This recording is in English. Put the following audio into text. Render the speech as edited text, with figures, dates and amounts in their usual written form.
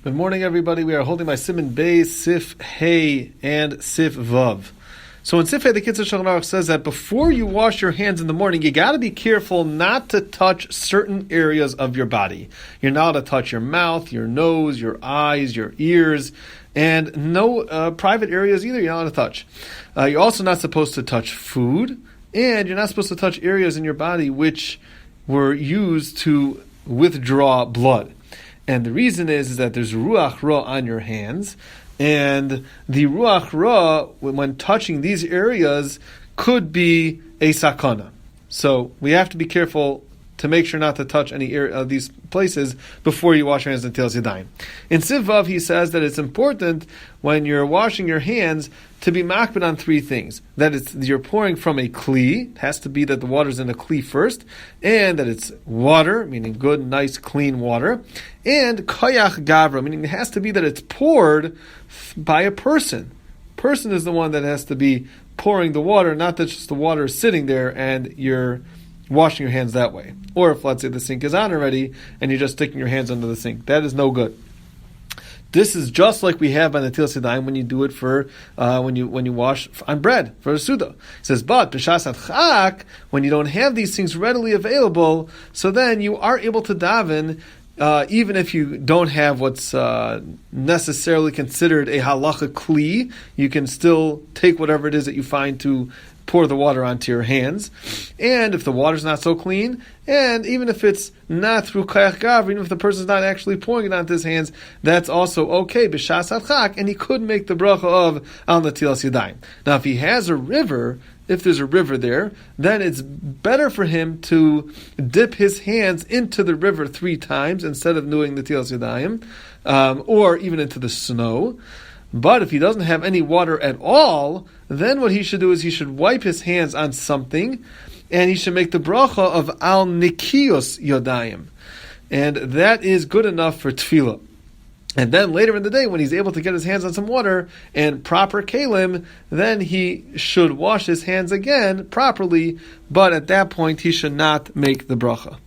Good morning, everybody. We are holding by Siman Beis, Sif Hey, and Sif Vav. So in Sif Hey, the Kitzur Shulchan Aruch says that before you wash your hands in the morning, you got to be careful not to touch certain areas of your body. You're not allowed to touch your mouth, your nose, your eyes, your ears, and no private areas either you're not allowed to touch. You're also not supposed to touch food, and you're not supposed to touch areas in your body which were used to withdraw blood. And the reason is that there's ruach ra on your hands, and the ruach ra, when touching these areas, could be a sakana. So we have to be careful to make sure not to touch any area of these places before you wash your hands until Yadayim. In Siv Vav, he says that it's important when you're washing your hands to be makbid on three things. That you're pouring from a kli. It has to be that the water's in a kli first, and that it's water, meaning good, nice, clean water, and koyach gavra, meaning it has to be that it's poured by a person. Person is the one that has to be pouring the water, not that just the water is sitting there and you're washing your hands that way. Or if, let's say, the sink is on already and you're just sticking your hands under the sink. That is no good. This is just like we have on the Netilas Yadayim when you do it for when you wash on bread for a suda. It says, but b'shas adchak, when you don't have these things readily available, so then you are able to daven even if you don't have what's necessarily considered a halacha kli. You can still take whatever it is that you find to pour the water onto your hands. And if the water's not so clean, and even if it's not through kayach gav, even if the person's not actually pouring it onto his hands, that's also okay, b'shas adchak, and he could make the bracha of al netilas yadayim. Now, if he has a river, if there's a river there, then it's better for him to dip his hands into the river 3 times instead of doing the netilas yadayim, or even into the snow. But if he doesn't have any water at all, then what he should do is he should wipe his hands on something, and he should make the bracha of al nikiyos yodayim. And that is good enough for tefillah. And then later in the day, when he's able to get his hands on some water and proper kalim, then he should wash his hands again properly, but at that point he should not make the bracha.